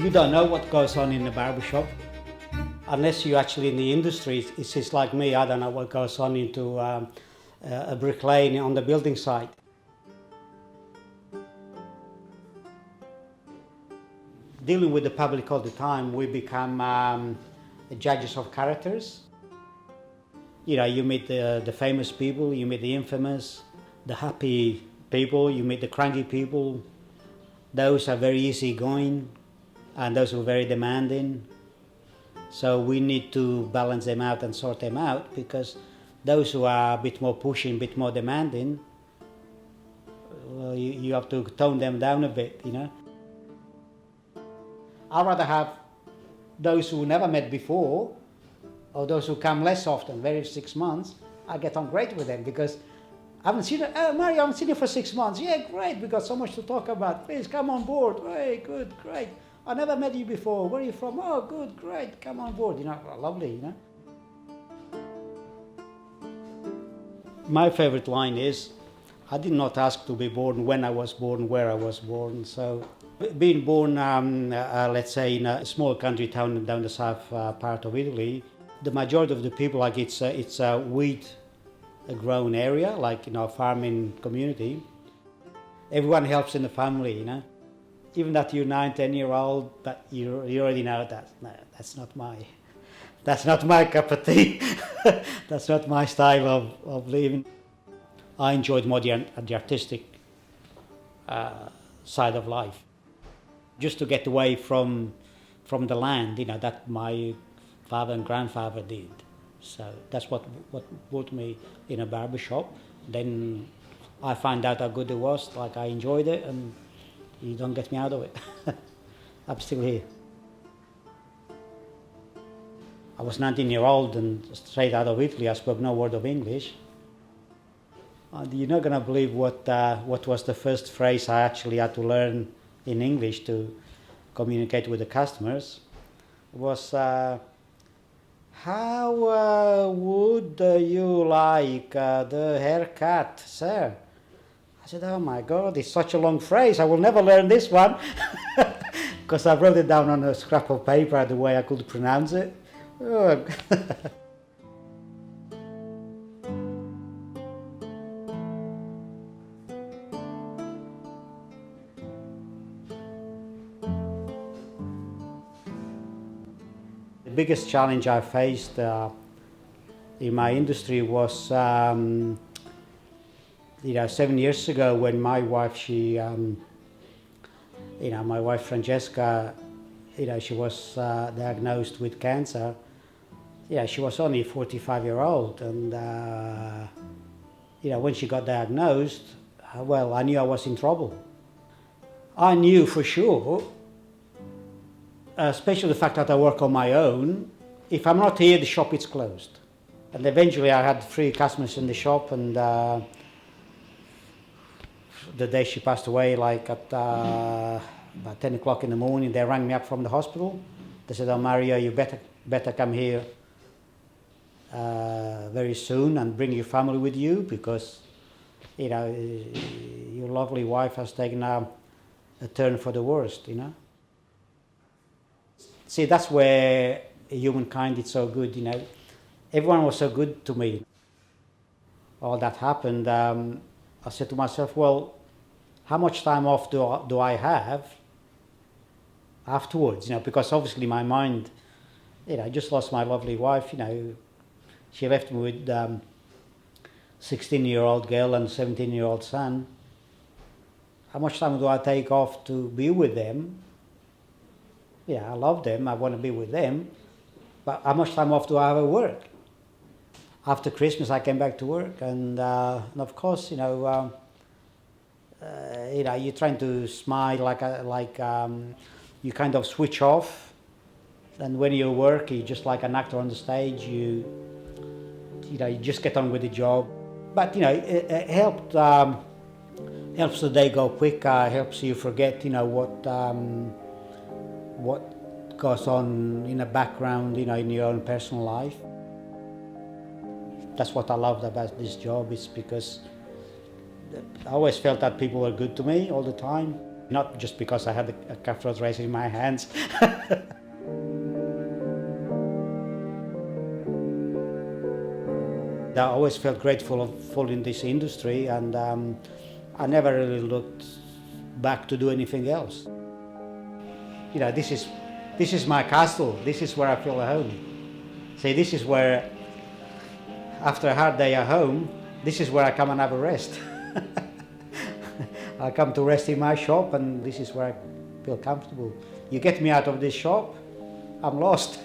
You don't know what goes on in the barbershop unless you're actually in the industry. It's just like me, I don't know what goes on into a brick lane on the building site. Dealing with the public all the time, we become judges of characters. You know, you meet the famous people, you meet the infamous, the happy people, you meet the cranky people. Those are very easygoing and those are very demanding. So we need to balance them out and sort them out, because those who are a bit more pushing, a bit more demanding, well, you have to tone them down a bit, you know. I'd rather have those who never met before, or those who come less often, very 6 months. I get on great with them because I haven't seen it. Oh, Mario, I haven't seen you for 6 months. Yeah, great. We got so much to talk about. Please come on board. Hey, good, great. I never met you before. Where are you from? Oh, good, great. Come on board. You know, lovely. You know. My favorite line is, I did not ask to be born when I was born, where I was born. So, being born, let's say, in a small country town down the south part of Italy, the majority of the people, like it's a wheat grown area, like, you know, farming community. Everyone helps in the family, you know. Even that you're 9, 10-year-old, but you already know that, no, that's not my cup of tea. That's not my style of living. I enjoyed more the artistic side of life. Just to get away from the land, you know, that my father and grandfather did. So that's what put me in a barbershop. Then I found out how good it was, like I enjoyed it, and you don't get me out of it. I'm still here. I was 19-year-old and straight out of Italy. I spoke no word of English. And you're not going to believe what was the first phrase I actually had to learn in English to communicate with the customers. It was, how would you like the haircut, sir? I said, oh my God, it's such a long phrase. I will never learn this one. Because I wrote it down on a scrap of paper the way I could pronounce it. Oh. The biggest challenge I faced in my industry was, 7 years ago when my wife, my wife Francesca, she was diagnosed with cancer. Yeah, she was only 45-year-old, and when she got diagnosed, well, I knew I was in trouble. I knew for sure, especially the fact that I work on my own, if I'm not here, the shop is closed. And eventually I had 3 customers in the shop, and the day she passed away, like at about 10 o'clock in the morning, they rang me up from the hospital. They said, oh, Mario, you better come here very soon and bring your family with you, because your lovely wife has taken a turn for the worst, you know. See, that's where humankind is so good, you know. Everyone was so good to me. All that happened, I said to myself, well, how much time off do I have afterwards, you know, because obviously my mind, I just lost my lovely wife, she left me with 16-year-old girl and 17-year-old son. How much time do I take off to be with them? Yeah, I love them, I want to be with them, but how much time off do I have at work? After Christmas I came back to work, and of course, you're trying to smile like you kind of switch off, and when you work, you're just like an actor on the stage, you just get on with the job. But it helped, helps the day go quicker, helps you forget what goes on in the background, in your own personal life. That's what I loved about this job, is because I always felt that people were good to me all the time. Not just because I had a calf rod racer in my hands. I always felt grateful for in this industry, and I never really looked back to do anything else. You know, this is my castle. This is where I feel at home. See, this is where, after a hard day at home, this is where I come and have a rest. I come to rest in my shop, and this is where I feel comfortable. You get me out of this shop, I'm lost.